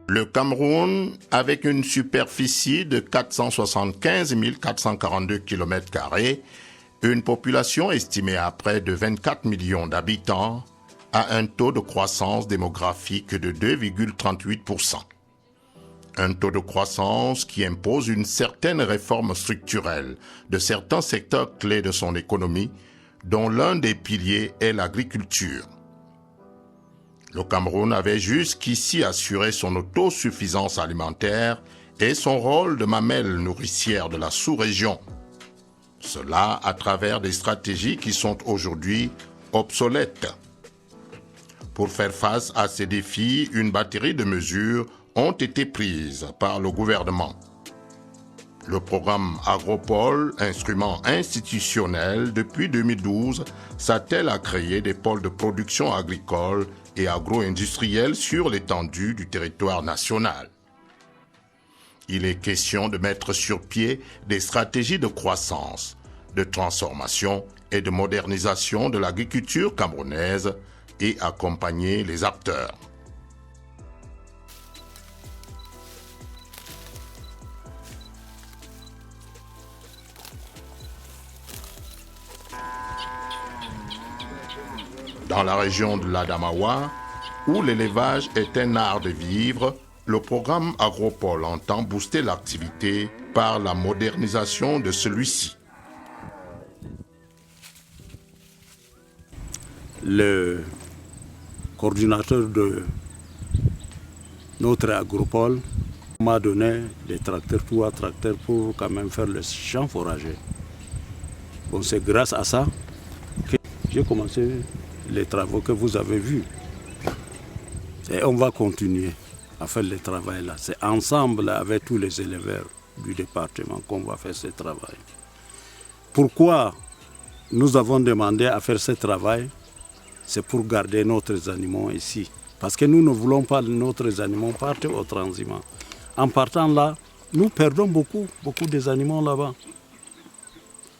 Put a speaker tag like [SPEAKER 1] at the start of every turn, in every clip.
[SPEAKER 1] Le Cameroun, avec une superficie de 475 442 km², une population estimée à près de 24 millions d'habitants, a un taux de croissance démographique de 2,38%. Un taux de croissance qui impose une certaine réforme structurelle de certains secteurs clés de son économie, dont l'un des piliers est l'agriculture. Le Cameroun avait jusqu'ici assuré son autosuffisance alimentaire et son rôle de mamelle nourricière de la sous-région. Cela à travers des stratégies qui sont aujourd'hui obsolètes. Pour faire face à ces défis, une batterie de mesures ont été prises par le gouvernement. Le programme Agropole, instrument institutionnel depuis 2012, s'attelle à créer des pôles de production agricole et agro-industrielle sur l'étendue du territoire national. Il est question de mettre sur pied des stratégies de croissance, de transformation et de modernisation de l'agriculture camerounaise et accompagner les acteurs. Dans la région de l'Adamawa, où l'élevage est un art de vivre, le programme Agropole entend booster l'activité par la modernisation de celui-ci.
[SPEAKER 2] Le coordinateur de notre Agropole m'a donné des tracteurs, 3 tracteurs pour quand même faire le champ forager. Bon, c'est grâce à ça que j'ai commencé les travaux que vous avez vus. Et on va continuer à faire le travail là. C'est ensemble avec tous les éleveurs du département qu'on va faire ce travail. Pourquoi nous avons demandé à faire ce travail? C'est pour garder nos animaux ici. Parce que nous ne voulons pas que nos animaux partent au transhumant. En partant là, nous perdons beaucoup des animaux là-bas.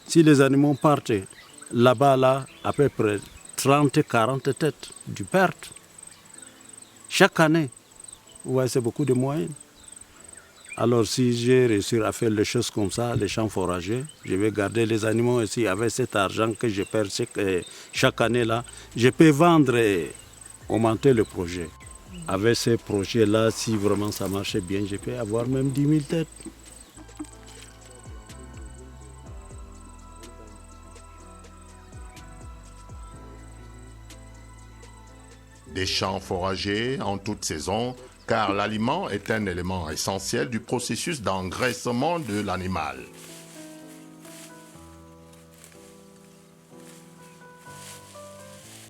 [SPEAKER 2] Si les animaux partent là-bas, là, à peu près 30-40 têtes du perte. Chaque année, ouais, c'est beaucoup de moyens. Alors si j'ai réussi à faire les choses comme ça, les champs foragers, je vais garder les animaux ici. Avec cet argent que je perds chaque année là, je peux vendre et augmenter le projet. Avec ces projets-là, si vraiment ça marche bien, je peux avoir même 10 000 têtes.
[SPEAKER 1] Des champs foragers en toute saison, car l'aliment est un élément essentiel du processus d'engraissement de l'animal.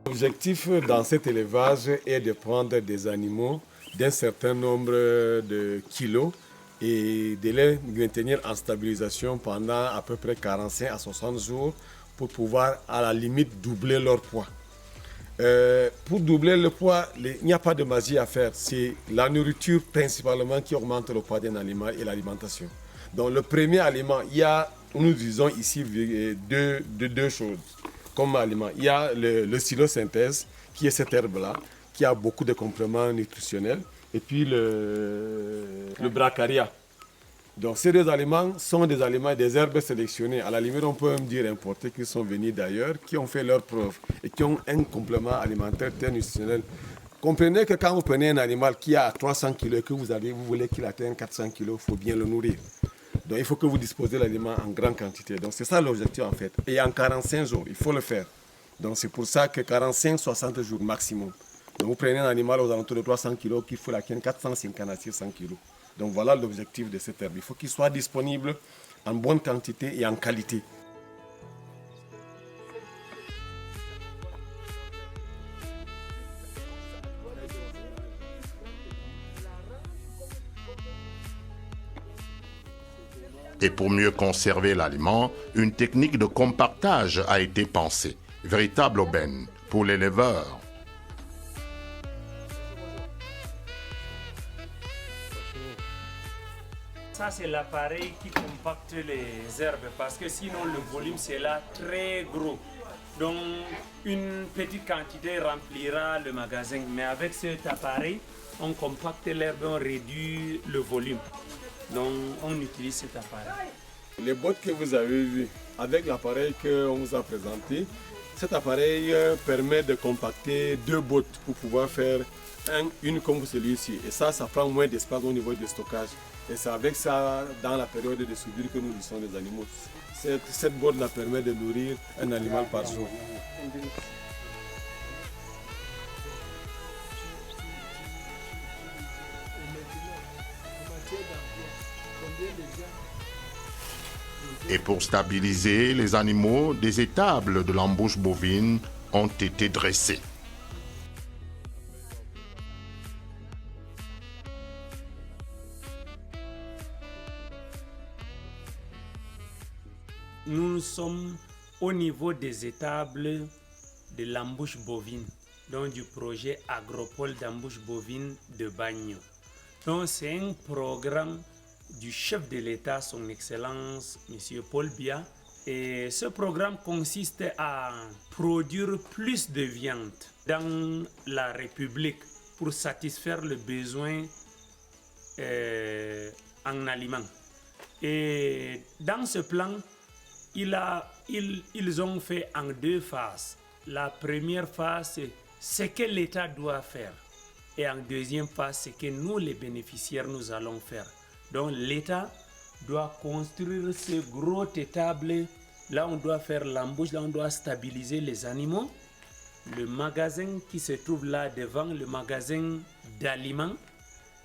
[SPEAKER 3] L'objectif dans cet élevage est de prendre des animaux d'un certain nombre de kilos et de les maintenir en stabilisation pendant à peu près 45 à 60 jours pour pouvoir à la limite doubler leur poids. Pour doubler le poids, il n'y a pas de magie à faire. C'est la nourriture principalement qui augmente le poids d'un animal et l'alimentation. Donc le premier aliment, nous disons ici deux choses comme aliment. Il y a le silosynthèse, qui est cette herbe-là, qui a beaucoup de compléments nutritionnels, et puis le bracharia. Donc ces 2 aliments sont des aliments, des herbes sélectionnées. À la limite, on peut même dire importés, qui sont venus d'ailleurs, qui ont fait leurs preuves et qui ont un complément alimentaire très nutritionnel. Comprenez que quand vous prenez un animal qui a 300 kg et que vous voulez qu'il atteigne 400 kg, il faut bien le nourrir. Donc il faut que vous disposez de l'aliment en grande quantité. Donc c'est ça l'objectif en fait. Et en 45 jours, il faut le faire. Donc c'est pour ça que 45-60 jours maximum. Donc vous prenez un animal aux alentours de 300 kg qu'il faut l'acquérir 450 à 600 kg. Donc voilà l'objectif de cette herbe. Il faut qu'il soit disponible en bonne quantité et en qualité.
[SPEAKER 1] Et pour mieux conserver l'aliment, une technique de compactage a été pensée, véritable aubaine pour l'éleveur.
[SPEAKER 4] Ça, c'est l'appareil qui compacte les herbes parce que sinon le volume c'est là très gros. Donc une petite quantité remplira le magasin, mais avec cet appareil, on compacte l'herbe, on réduit le volume. Donc on utilise cet appareil.
[SPEAKER 3] Les bottes que vous avez vues, avec l'appareil qu'on vous a présenté, cet appareil permet de compacter 2 bottes pour pouvoir faire une comme celui-ci. Et ça prend moins d'espace au niveau du stockage. Et c'est avec ça, dans la période de soudure, que nous nourrissons les animaux. Cette botte permet de nourrir un animal par jour.
[SPEAKER 1] Et pour stabiliser les animaux, des étables de l'embouche bovine ont été dressées.
[SPEAKER 4] Nous sommes au niveau des étables de l'embouche bovine, donc du projet Agropole d'embouche bovine de Bagno. Donc c'est un programme du chef de l'État, son Excellence, M. Paul Biya. Et ce programme consiste à produire plus de viande dans la République pour satisfaire le besoin en aliments. Et dans ce plan, ils ont fait en 2 phases. La première phase, c'est ce que l'État doit faire. Et en deuxième phase, c'est que nous, les bénéficiaires, nous allons faire. Donc l'État doit construire ces gros étables. Là, on doit faire l'embouche, là, on doit stabiliser les animaux. Le magasin qui se trouve là devant, le magasin d'aliments,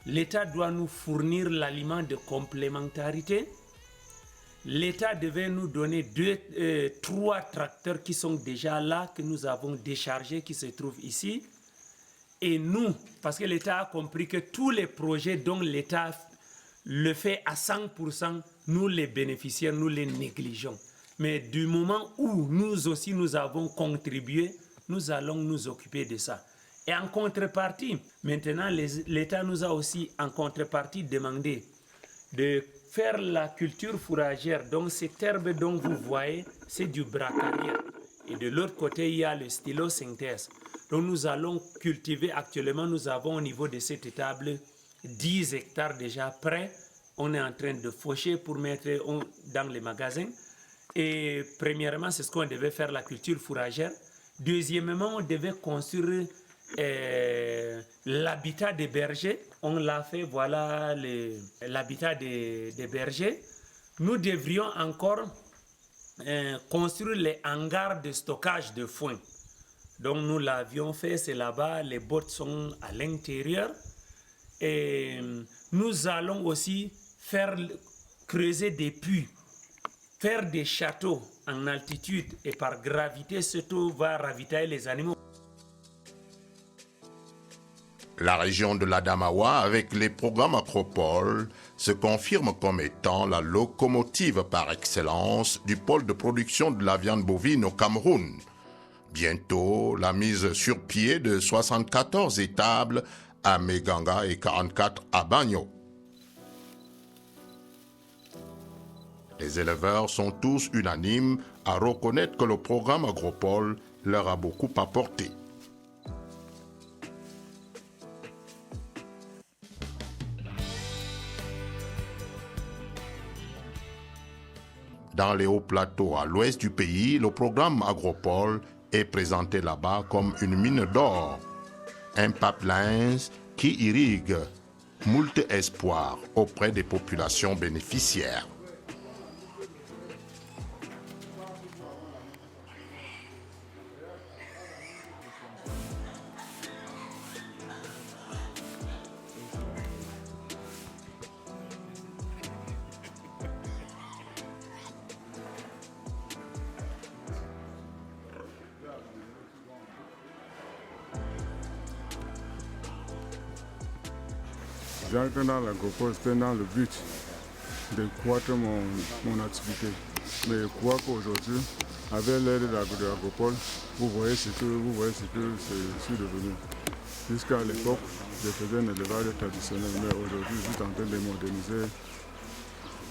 [SPEAKER 4] l'État doit nous fournir l'aliment de complémentarité. L'État devait nous donner 3 tracteurs qui sont déjà là, que nous avons déchargés, qui se trouvent ici. Et nous, parce que l'État a compris que tous les projets dont l'État le fait à 100%, nous les bénéficiaires, nous les négligeons. Mais du moment où nous aussi nous avons contribué, nous allons nous occuper de ça. Et en contrepartie, maintenant l'État nous a aussi en contrepartie demandé de faire la culture fourragère. Donc cette herbe dont vous voyez, c'est du bracaria. Et de l'autre côté, il y a le stylosynthèse. Donc nous allons cultiver actuellement, nous avons au niveau de cette étable 10 hectares déjà prêts. On est en train de faucher pour mettre dans les magasins. Et premièrement, c'est ce qu'on devait faire, la culture fourragère. Deuxièmement, on devait construire l'habitat des bergers. On l'a fait, voilà l'habitat des bergers. Nous devrions encore construire les hangars de stockage de foin. Donc nous l'avions fait, c'est là-bas, les bottes sont à l'intérieur. Et nous allons aussi creuser des puits, faire des châteaux en altitude et par gravité, surtout va ravitailler les animaux.
[SPEAKER 1] La région de l'Adamawa, avec les programmes Agropole, se confirme comme étant la locomotive par excellence du pôle de production de la viande bovine au Cameroun. Bientôt, la mise sur pied de 74 étables à Meganga et 44 à Bagno. Les éleveurs sont tous unanimes à reconnaître que le programme Agropole leur a beaucoup apporté. Dans les hauts plateaux à l'ouest du pays, le programme Agropole est présenté là-bas comme une mine d'or, un pipeline qui irrigue moult espoirs auprès des populations bénéficiaires.
[SPEAKER 5] J'entre dans l'agropole, c'était dans le but de croître mon activité. Mais je crois qu'aujourd'hui, avec l'aide de l'agropole, vous voyez ce que je suis devenu. Jusqu'à l'époque, je faisais un élevage traditionnel, mais aujourd'hui, je suis en train de moderniser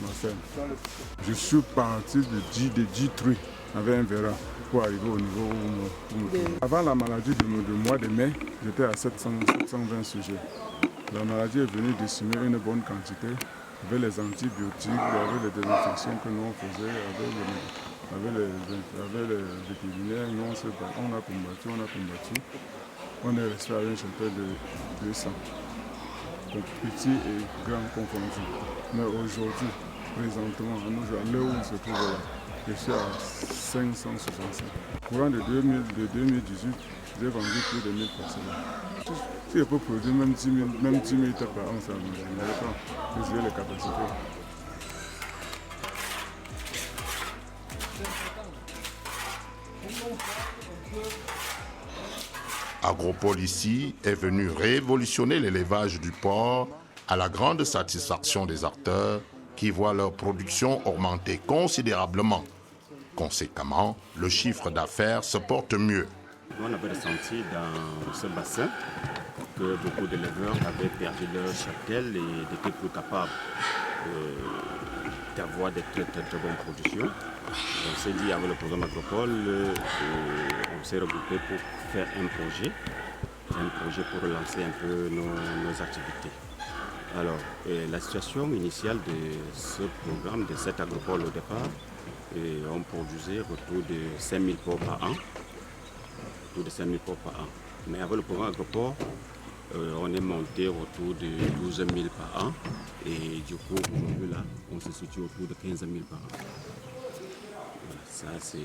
[SPEAKER 5] Marseille. Je suis parti de G3 avec un verra pour arriver au niveau où Avant la maladie du mois de mai, j'étais à 720 sujets. La maladie est venue décimer une bonne quantité avec les antibiotiques, avec les désinfections que nous on faisait, avec les vétérinaires. Nous on a combattu. On est resté à une chanteur de 200. Donc petit et grand confondus. Mais aujourd'hui, présentement, à l'heure où on se trouve là, je suis à 565. Courant de 2018, j'ai vendu plus de 1000 personnes. Si je peux produire même 10 000 têtes par an, ça ne me pas. J'ai les capacités.
[SPEAKER 1] Agropole ici est venu révolutionner l'élevage du porc à la grande satisfaction des acteurs qui voient leur production augmenter considérablement. Conséquemment, le chiffre d'affaires se porte mieux.
[SPEAKER 6] On avait ressenti dans ce bassin que beaucoup d'éleveurs avaient perdu leur cheptel et n'étaient plus capables d'avoir de très bonnes productions. On s'est dit avec le programme Agropole, on s'est regroupé pour faire un projet pour relancer un peu nos activités. Alors, la situation initiale de ce programme, de cet Agropole au départ, on produisait autour de 5 000 porcs par an. Mais avec le programme Agropole, on est monté autour de 12 000 par an. Et du coup, aujourd'hui, là, on se situe autour de 15 000 par an. Voilà, ça,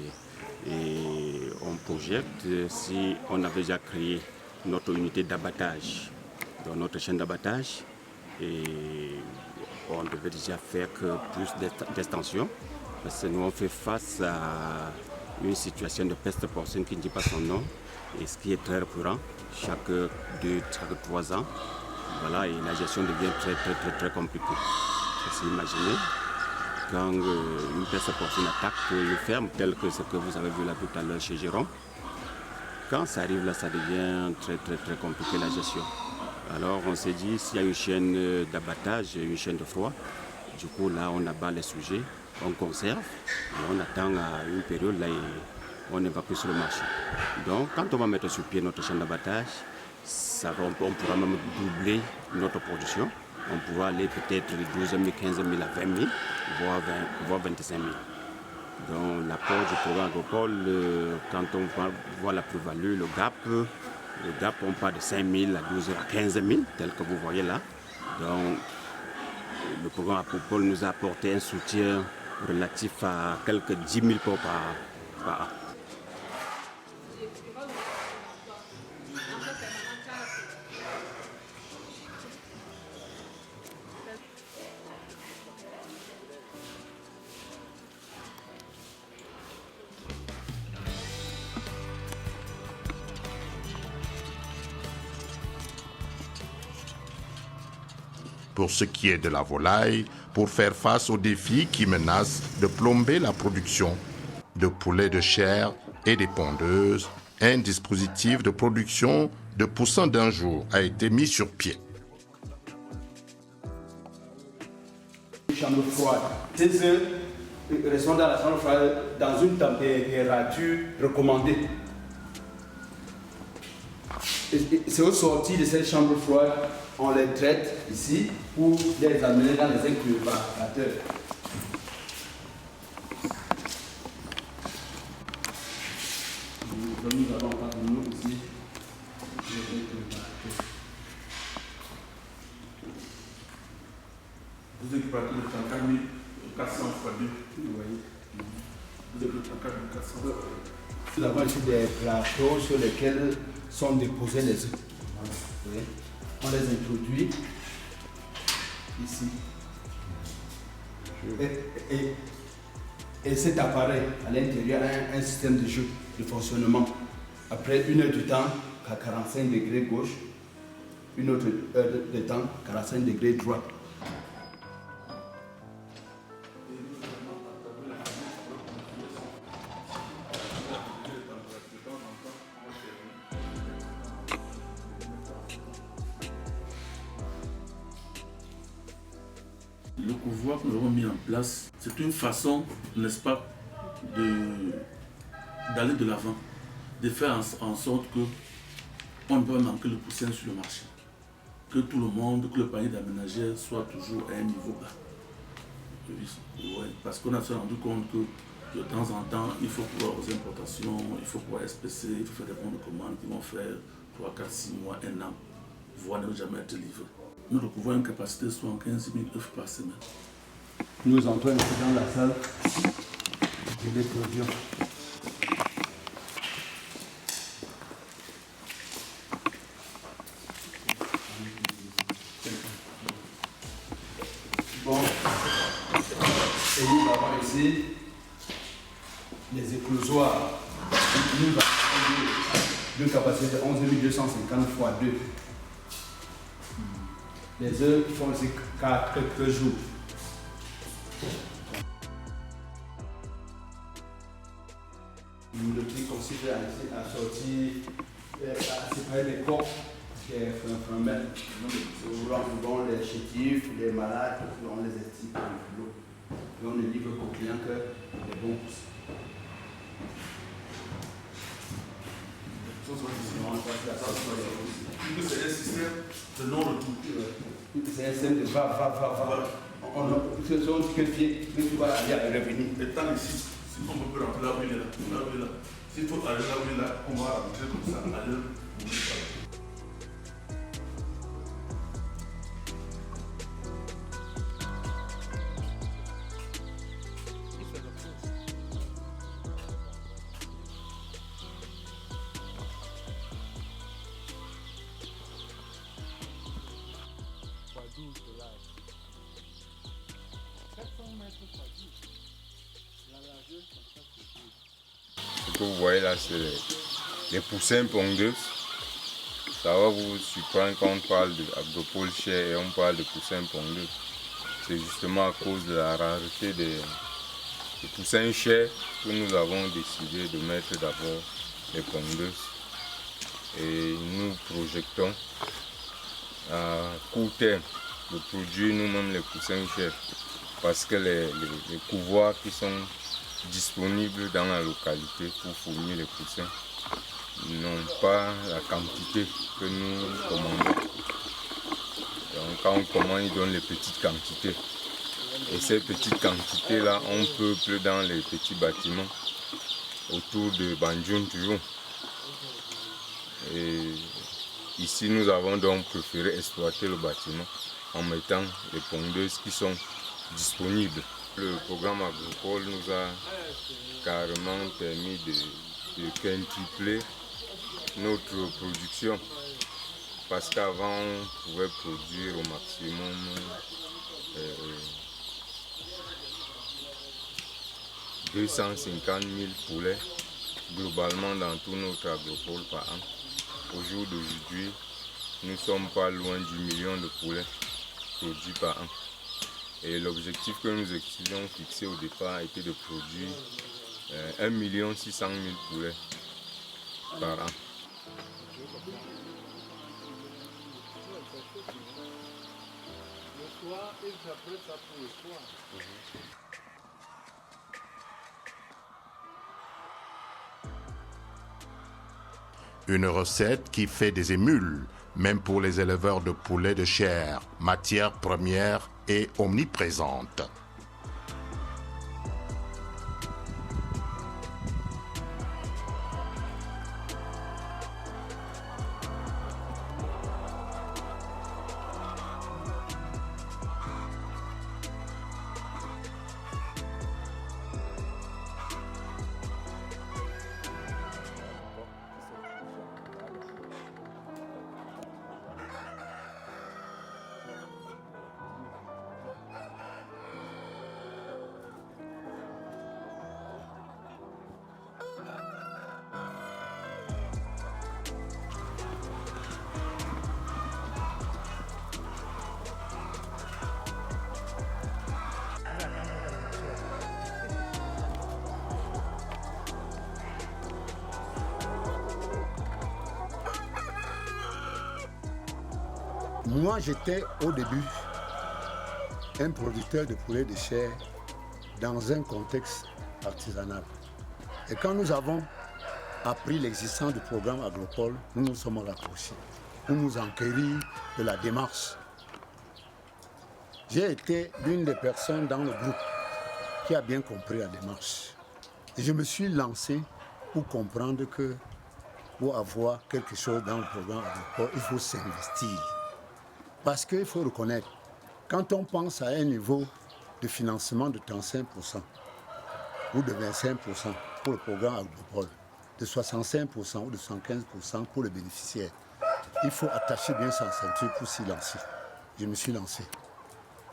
[SPEAKER 6] et on projette, si on avait déjà créé notre unité d'abattage, dans notre chaîne d'abattage, et on devait déjà faire que plus d'extension, parce que nous on fait face à une situation de peste porcine qui ne dit pas son nom, et ce qui est très récurrent, chaque 3 ans. Voilà, et la gestion devient très compliquée. C'est imaginer quand une peste porcine attaque une ferme, telle que ce que vous avez vu là tout à l'heure chez Jérôme, quand ça arrive là, ça devient très compliqué la gestion. Alors on s'est dit, s'il y a une chaîne d'abattage, une chaîne de froid, du coup là on abat les sujets, on conserve, et on attend à une période là et on ne va plus sur le marché. Donc quand on va mettre sur pied notre chaîne d'abattage, on pourra même doubler notre production. On pourra aller peut-être de 12 000, 15 000 à 20 000, voire 25 000. Donc l'apport du programme Agropole, quand on voit la plus-value, le gap, on part de 5 000 à 12 000 à 15 000, tel que vous voyez là. Donc le programme Agropole nous a apporté un soutien relatif à quelques 10 000 porcs par an.
[SPEAKER 1] Pour ce qui est de la volaille, pour faire face aux défis qui menacent de plomber la production de poulets de chair et des pondeuses, un dispositif de production de poussins d'un jour a été mis sur pied.
[SPEAKER 7] Chambre froide. Ces œufs restent dans la chambre froide dans une température recommandée. C'est au sortir de cette chambre froide, on les traite ici pour les amener dans les incubateurs. Nous avons encore nous ici les incubateurs. Vous incubateurs de 34 400 fois 2. Vous voyez. Vous avez 34 400 fois 2. Nous avons ici des plateaux sur lesquels sont déposés les œufs. On les introduit ici. Et cet appareil à l'intérieur a un système de jeu, de fonctionnement. Après 1 heure de temps, à 45 degrés gauche, 1 autre heure de temps, 45 degrés droite.
[SPEAKER 8] couloir que nous avons mis en place, c'est une façon, n'est-ce pas, d'aller de l'avant, de faire en sorte que on ne peut pas manquer le poussin sur le marché. Que tout le monde, que le panier d'aménageurs soit toujours à un niveau bas. Ouais, parce qu'on a se rendu compte que de temps en temps, il faut pouvoir aux importations, il faut pouvoir SPC, il faut faire des bons de commande qui vont faire 3, 4, 6 mois, 1 an, voire ne jamais être livrés. Nous recouvrons une capacité de 75 000 œufs par semaine.
[SPEAKER 7] Nous entrons dans la salle de l'éclosion. Bon, et nous avons ici les éclosoirs. Nous avons une capacité de 11 250 x 2. Les œufs font aussi 4 jours. Le prix consiste à sortir, à séparer les corps des femelles. Selon les chétifs, les malades, on les estime par le kilo. Et on ne livre qu'aux clients que les bons poussins.
[SPEAKER 8] C'est un système de non-retour.
[SPEAKER 7] C'est un système de va. Ce sont que pieds, mais tu vas aller à revenir.
[SPEAKER 8] Étant ici, si on peut rentrer là où il est là, s'il faut aller là où il est là, on va rentrer comme ça, ailleurs, on ne peut pas.
[SPEAKER 9] Ce que vous voyez là, c'est les poussins pondeuses. Ça va vous surprendre quand on parle d'agropole chair et on parle de poussins pondeuses. C'est justement à cause de la rareté des poussins chairs que nous avons décidé de mettre d'abord les pondeuses. Et nous projetons à court terme de produire nous-mêmes les poussins chairs parce que les couvoirs qui sont disponibles dans la localité pour fournir les poussins n'ont pas la quantité que nous commandons. Donc quand on commande, ils donnent les petites quantités. Et ces petites quantités-là, on peuple dans les petits bâtiments autour de Banjun toujours. Et ici, nous avons donc préféré exploiter le bâtiment en mettant les pondeuses qui sont disponibles. Le programme agricole nous a carrément permis de quintupler notre production. Parce qu'avant, on pouvait produire au maximum 250 000 poulets globalement dans tout notre agropole par an. Au jour d'aujourd'hui, nous ne sommes pas loin du million de poulets produits par an. Et l'objectif que nous étions fixé au départ était de produire 1 600 000 poulets par an.
[SPEAKER 1] Une recette qui fait des émules, même pour les éleveurs de poulets de chair, matière première et omniprésente.
[SPEAKER 10] Moi, j'étais au début un producteur de poulet de chair dans un contexte artisanal. Et quand nous avons appris l'existence du programme Agropole, nous nous sommes rapprochés pour nous enquérir de la démarche. J'ai été l'une des personnes dans le groupe qui a bien compris la démarche. Et je me suis lancé pour comprendre que pour avoir quelque chose dans le programme Agropole, il faut s'investir. Parce qu'il faut reconnaître, quand on pense à un niveau de financement de 35% ou de 25% pour le programme Agropole, de 65% ou de 75% pour les bénéficiaires, il faut attacher bien sa ceinture pour s'y lancer. Je me suis lancé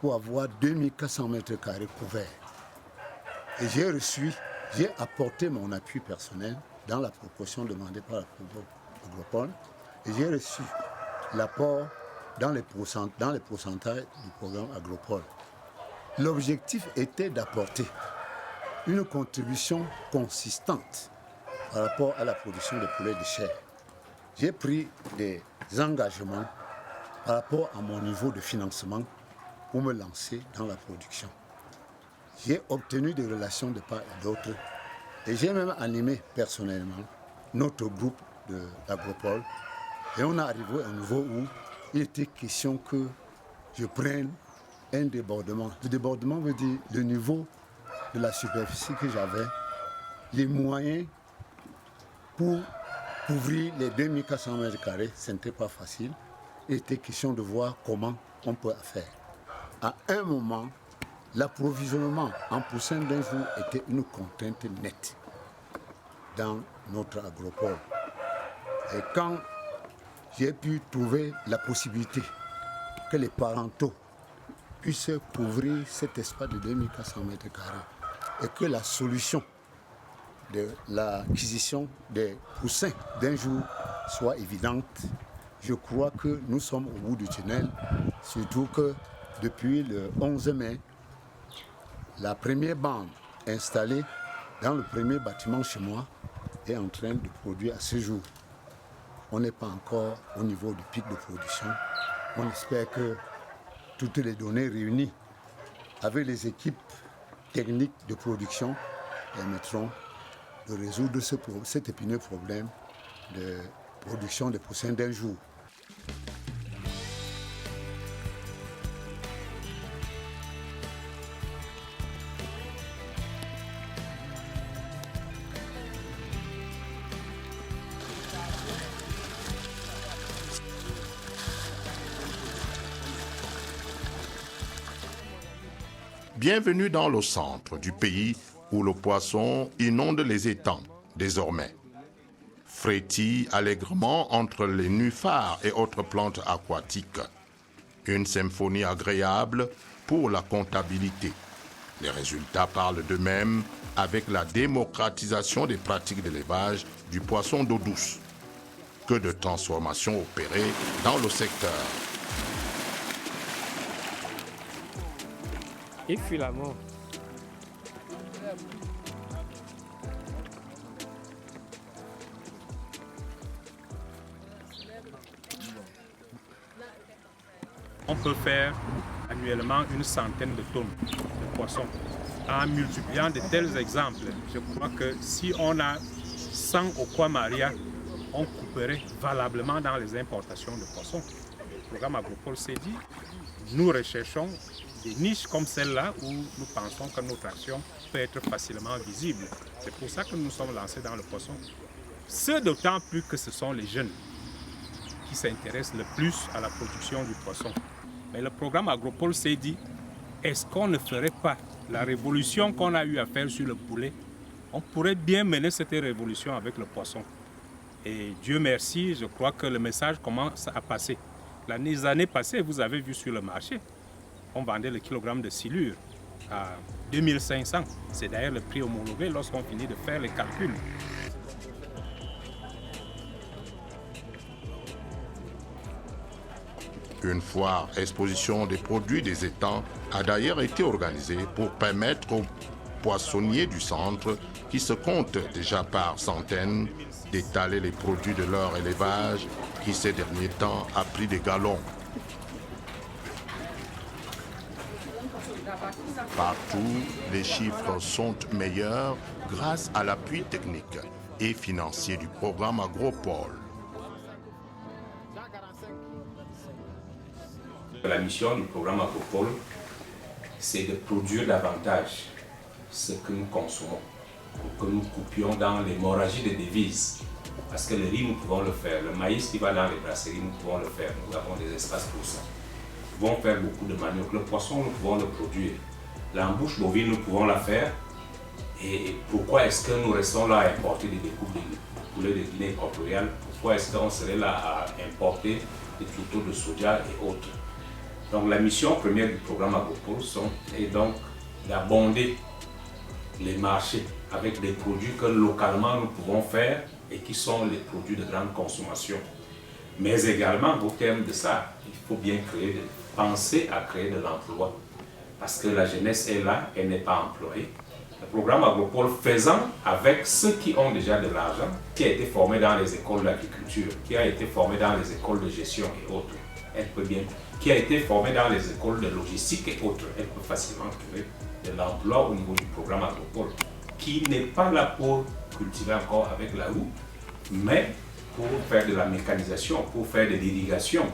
[SPEAKER 10] pour avoir 2400 mètres carrés couverts. Et j'ai apporté mon appui personnel dans la proportion demandée par la Agropole et j'ai reçu l'apport dans les pourcentages du programme Agropole. L'objectif était d'apporter une contribution consistante par rapport à la production de poulet de chair. J'ai pris des engagements par rapport à mon niveau de financement pour me lancer dans la production. J'ai obtenu des relations de part et d'autre et j'ai même animé personnellement notre groupe de l'Agropole et on est arrivé à un niveau où il était question que je prenne un débordement. Le débordement veut dire le niveau de la superficie que j'avais, les moyens pour couvrir les 2400 mètres carrés, ce n'était pas facile. Il était question de voir comment on peut faire. À un moment, l'approvisionnement en poussin d'un jour était une contrainte nette dans notre Agropole. Et quand j'ai pu trouver la possibilité que les parentaux puissent couvrir cet espace de 2400 mètres carrés et que la solution de l'acquisition des poussins d'un jour soit évidente, je crois que nous sommes au bout du tunnel, surtout que depuis le 11 mai, la première bande installée dans le premier bâtiment chez moi est en train de produire à ce jour. On n'est pas encore au niveau du pic de production. On espère que toutes les données réunies avec les équipes techniques de production permettront de résoudre cet épineux problème de production de poussins d'un jour.
[SPEAKER 1] Bienvenue dans le centre du pays où le poisson inonde les étangs désormais. Frétille allègrement entre les nénuphars et autres plantes aquatiques. Une symphonie agréable pour la comptabilité. Les résultats parlent d'eux-mêmes avec la démocratisation des pratiques d'élevage du poisson d'eau douce. Que de transformations opérées dans le secteur.
[SPEAKER 11] Et puis l'amour.
[SPEAKER 12] On peut faire annuellement une centaine de tonnes de poissons. En multipliant de tels exemples, je crois que si on a 100 au Kwa Maria, on couperait valablement dans les importations de poissons. Le programme Agropole s'est dit, nous recherchons des niches comme celle-là où nous pensons que notre action peut être facilement visible. C'est pour ça que nous nous sommes lancés dans le poisson. Ce d'autant plus que ce sont les jeunes qui s'intéressent le plus à la production du poisson. Mais le programme Agropole s'est dit, est-ce qu'on ne ferait pas la révolution qu'on a eu à faire sur le poulet? On pourrait bien mener cette révolution avec le poisson. Et Dieu merci, je crois que le message commence à passer. Les années passées, vous avez vu sur le marché, on vendait le kilogramme de silure à 2500. C'est d'ailleurs le prix homologué lorsqu'on finit de faire les calculs.
[SPEAKER 1] Une foire exposition des produits des étangs a d'ailleurs été organisée pour permettre aux poissonniers du centre, qui se comptent déjà par centaines, d'étaler les produits de leur élevage qui ces derniers temps a pris des galons. Partout, les chiffres sont meilleurs grâce à l'appui technique et financier du programme Agropole.
[SPEAKER 11] La mission du programme Agropole, c'est de produire davantage ce que nous consommons, pour que nous coupions dans l'hémorragie des devises. Parce que le riz, nous pouvons le faire. Le maïs qui va dans les brasseries, nous pouvons le faire. Nous avons des espaces pour ça. Nous pouvons faire beaucoup de manioc. Le poisson, nous pouvons le produire. L'embouche bovine, nous pouvons la faire. Et pourquoi est-ce que nous restons là à importer des découpes de poulet de Guinée équatoriale? Pourquoi est-ce qu'on serait là à importer des tourteaux de soja et autres? Donc la mission première du programme Agropole est donc d'abonder les marchés avec des produits que localement nous pouvons faire et qui sont les produits de grande consommation. Mais également, au terme de ça, il faut bien penser à créer de l'emploi. Parce que la jeunesse est là, elle n'est pas employée. Le programme Agropole faisant avec ceux qui ont déjà de l'argent, qui a été formé dans les écoles d'agriculture, qui a été formé dans les écoles de gestion et autres, elle peut bien, qui a été formé dans les écoles de logistique et autres, elle peut facilement trouver de l'emploi au niveau du programme Agropole, qui n'est pas là pour cultiver encore avec la houe, mais pour faire de la mécanisation, pour faire de l'irrigation.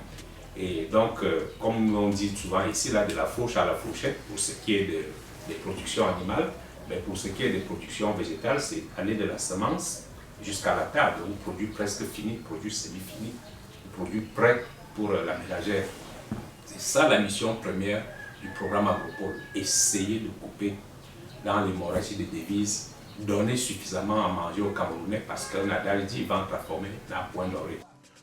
[SPEAKER 11] Et donc, comme on dit souvent ici, là, de la fourche à la fourchette, pour ce qui est des productions animales, mais pour ce qui est des productions végétales, c'est aller de la semence jusqu'à la table, ou produit presque fini, produit semi-fini, produit prêt pour la ménagère. C'est ça la mission première du programme Agropole, essayer de couper dans l'hémorragie des devises, donner suffisamment à manger aux Camerounais parce qu'un adage dit ventre informé n'a point doré.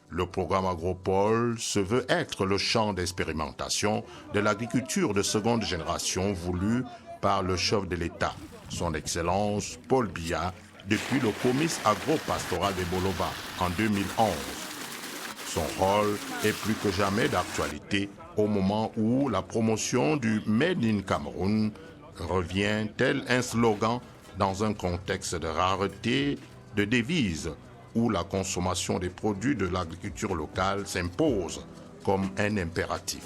[SPEAKER 1] Le programme Agropole se veut être le champ d'expérimentation de l'agriculture de seconde génération voulu par le chef de l'État, son Excellence Paul Biya, depuis le comice agro-pastoral de Boloba en 2011. Son rôle est plus que jamais d'actualité au moment où la promotion du Made in Cameroun revient tel un slogan dans un contexte de rareté de devises où la consommation des produits de l'agriculture locale s'impose comme un impératif.